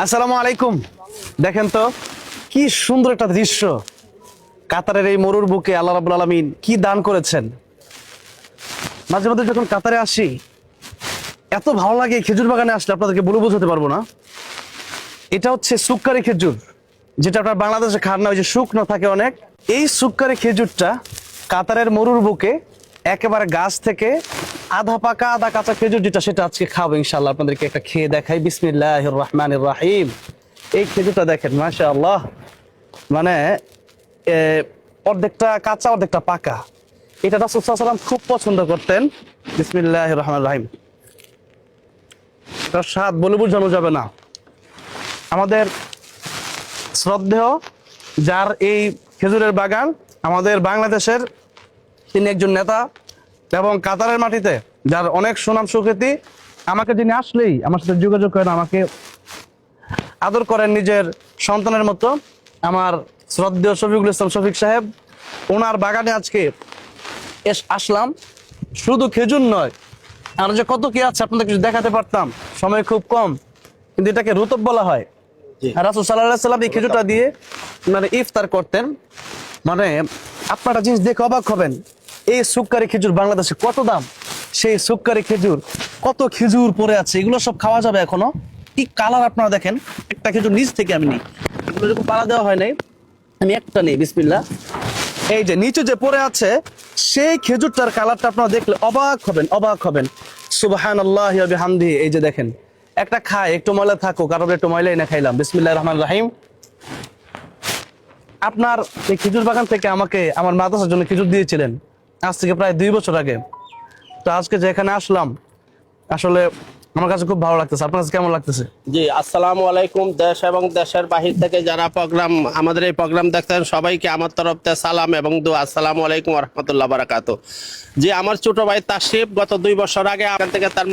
আসসালামু আলাইকুম। দেখেন তো কি সুন্দর একটা দৃশ্য। কাতারের এই মরুর বুকে আল্লাহ রাব্বুল আলামিন কি দান করেছেন। মাঝে মধ্যে যখন কাতারে আসি এত ভালো লাগে, খেজুর বাগানে আসলে আপনাদেরকে বলে বোঝাতে পারবো না। এটা হচ্ছে সুক্কারি খেজুর, যেটা আপনার বাংলাদেশে খান না, ওই যে শুকনো থাকে অনেক। এই সুক্কারি খেজুরটা কাতারের মরুর বুকে একেবারে গাছ থেকে আধা পাকা আধা কাঁচা খেজুর যেটা, সেটা আজকে খাবো ইনশাআল্লাহ। আপনাদেরকে একটা খেয়ে দেখাই। বিসমিল্লাহির রহমানির রহিম। এই খেজুরটা দেখেন, মাশাআল্লাহ, মানে অর্ধেকটা কাঁচা অর্ধেকটা পাকা। এটা রাসূল সাল্লাল্লাহু আলাইহি ওয়াসাল্লাম খুব পছন্দ করতেন। বিসমিল্লাহির রহমানির রহিম। এটার স্বাদ বলে বোঝানো যাবে না। আমাদের শ্রদ্ধেয় যার এই খেজুরের বাগান, আমাদের বাংলাদেশের তিনি একজন নেতা এবং কাতারের মাটিতে যার অনেক সুনাম সুখ্যাতি। আমাকে যিনি আসলেই আমার সাথে যোগাযোগ করেন, আমাকে আদর করেন নিজের সন্তানের মতো, আমার শ্রদ্ধেয় শফিকুল ইসলাম শফিক সাহেব। ওনার বাগানে আজকে আসলাম। শুধু খেজুর নয়, আর যে কত কি আছে আপনাদের কিছু দেখাতে পারতাম, সময় খুব কম, কিন্তু এটাকে রুতব বলা হয়। রাসূল সাল্লাল্লাহু আলাইহি ওয়াসাল্লাম এই খেজুরটা দিয়ে মানে ইফতার করতেন। মানে আপনারা জিনিস দেখে অবাক হবেন, এই সুক্কারি খেজুর বাংলাদেশে কত দাম। সেই সুক্কারি খেজুর, কত খেজুর পড়ে আছে, এগুলো সব খাওয়া যাবে এখনো। কি কালার আপনারা দেখেন। একটা খেজুর নিচ থেকে আমি নিই, এগুলো যখন পালা দেওয়া হয় নাই, আমি একটা নেই। বিসমিল্লাহ। এই যে নিচে যে পড়ে আছে সেই খেজুরটার কালারটা আপনারা দেখলে অবাক হবেন, অবাক হবেন। সুবহানাল্লাহি ওয়া বিহামদিহি। এই যে দেখেন, একটা খায়, একটু ময়লা থাকুক, কারণ একটু ময়লাই না খাইলাম। বিসমিল্লাহির রহমানির রহিম। আপনার এই খেজুর বাগান থেকে আমাকে আমার মাদ্রাসার জন্য খেজুর দিয়েছিলেন আজ থেকে প্রায় 2 বছর আগে। তো আজকে যে এখানে আসলাম, আসলে আমার কাছে খুব ভালো লাগতেছে। আপনার কাছে কেমন লাগতেছে? জি, আসসালামু আলাইকুম। দেশ এবং দেশের বাহির থেকে যারা আমাদের এই প্রোগ্রাম দেখতেন, সবাইকে আমার তরফ থেকে সালাম এবং দোয়া। আসসালামু আলাইকুম ওয়া রাহমাতুল্লাহি ওয়া বারাকাতুহু। জি, আমার ছোট ভাই তাশরিফ গত 2 বছর আগে এখান থেকে তার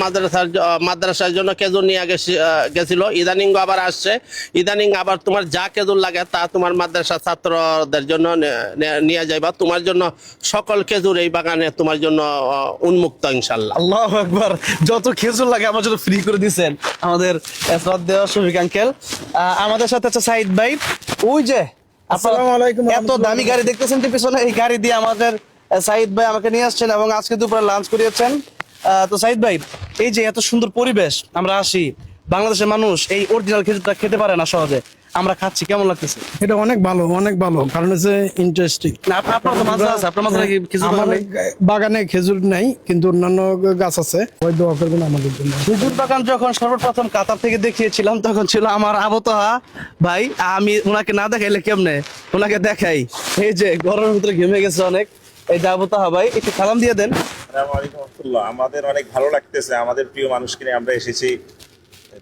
মাদ্রাসার জন্য খেজুর নিয়ে গেছিল। ইদানিং আবার আসছে। ইদানিং আবার তোমার যা খেজুর লাগে তা তোমার মাদ্রাসার ছাত্রদের জন্য নিয়ে যাইবা। তোমার জন্য সকল খেজুর এই বাগানে তোমার জন্য উন্মুক্ত ইনশাআল্লাহ। আল্লাহু আকবার। যত খেজুর লাগে আমার জন্য ফ্রি করে দিয়েছেন আমাদের শ্রদ্ধেয় শফিক আঙ্কেল। আমাদের সাথে আছে সাইদ ভাই। ওই যে আসসালামু আলাইকুম। এত দামি গাড়ি দেখতেছেন যে পিছনে, এই গাড়ি দিয়ে আমাদের সাইদ ভাই আমাকে নিয়ে আসছেন এবং আজকে দুপুরে লাঞ্চ করিয়েছেন। তো সাইদ ভাই, এই যে এত সুন্দর পরিবেশ, আমরা আসি, বাংলাদেশের মানুষ এই অরিজিনাল খেজুরটা খেতে পারে না সহজে, আমরা খাচ্ছি, কেমন লাগতেছে? এটা অনেক ভালো, অনেক ভালো, কারণ হচ্ছে ইন্টারেস্টিং। না আপনার তো মাঝে আছে, আপনার মাঝে কি খেজুর আমার বাগান নেই? বাগানে খেজুর নাই, কিন্তু অন্যান্য গাছ আছে। ওই দোয়া করবেন আমাদের জন্য। খেজুর বাগান যখন সর্বপ্রথম কাতার থেকে দেখিয়েছিলাম, তখন ছিল আমার আবতহা ভাই। আমি ওনাকে না দেখাইলে কেমনে, ওনাকে দেখাই। এই যে গরমের ভিতরে ঘেমে গেছে অনেক। এই যে আবতহা ভাই, একটু সালাম দিয়ে দেন। আসসালামু আলাইকুম ওয়া রাহমাতুল্লাহ। আমাদের অনেক ভালো লাগতেছে, আমাদের প্রিয় মানুষকে নিয়ে আমরা এসেছি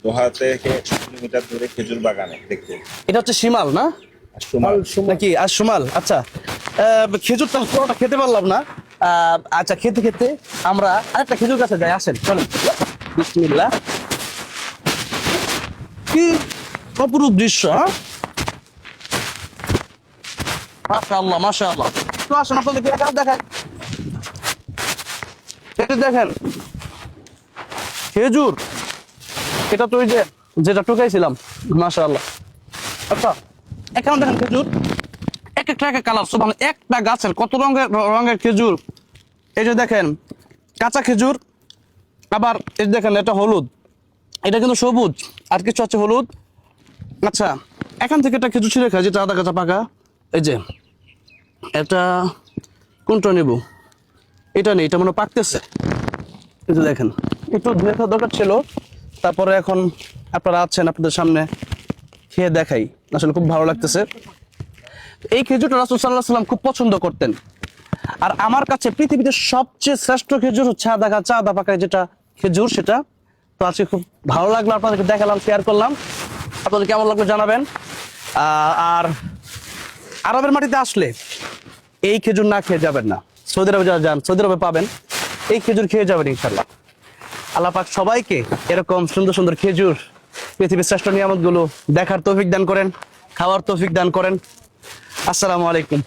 দোহা থেকে 1 কিলোমিটার দূরে খেজুর বাগানে দেখতে। এটা হচ্ছে শিমাল না সুমাল নাকি সুমাল? আচ্ছা, খেজুরটা পুরোটা খেতে পারলাম না। আচ্ছা, খেতে খেতে আমরা আরেকটা খেজুর গাছে যাই, আসেন চলেন। বিসমিল্লাহ। কি অপরূপ দৃশ্য, হ্যাঁ? মাশাআল্লাহ মাশাআল্লাহ। তো আসেন আপনাদেরকে একটা দেখাই। এটা দেখেন খেজুর, এটা তো ওই যে যেটা টুকাইছিলাম। মাশাআল্লাহ। আচ্ছা, এখানে দেখেন খেজুর এক একটা কালার, সুবহান। একটা গাছের কত রঙের খেজুর। এই যে দেখেন কাঁচা খেজুর, আবার এই যে দেখেন এটা হলুদ, এটা কিন্তু সবুজ, আর কিছু আছে হলুদ। আচ্ছা, এখান থেকে একটা খেজুর ছিঁড়ে খায়, যেটা আধা কাঁচা পাকা। এই যে এটা কোনটা নেব? এটা নেই, এটা মনে হয় পাকতেছে। এই যে দেখেন, একটু দেখা দরকার ছিল, তারপরে এখন আপনারা আছেন, আপনাদের সামনে খেয়ে দেখাই। আসলে খুব ভালো লাগতেছে। এই খেজুরটা রাসূল সাল্লাল্লাহু আলাইহি ওয়াসাল্লাম খুব পছন্দ করতেন। আর আমার কাছে পৃথিবীতে সবচেয়ে শ্রেষ্ঠ খেজুর হচ্ছে আদা কাঁচা আদা পাকা যেটা খেজুর, সেটা। তো আজকে খুব ভালো লাগলো, আপনাদেরকে দেখালাম, শেয়ার করলাম। আপনাদের কেমন লাগলো জানাবেন। আর আরবের মাটিতে আসলে এই খেজুর না খেয়ে যাবেন না। সৌদি আরবে যারা যান, সৌদি আরবে পাবেন, এই খেজুর খেয়ে যাবেন ইনশাল্লাহ। আল্লাহ পাক সবাইকে এরকম সুন্দর সুন্দর খেজুর, পৃথিবীর শ্রেষ্ঠ নিয়ামতগুলো দেখার তৌফিক দান করেন, খাওয়ার তৌফিক দান করেন। আসসালামু আলাইকুম।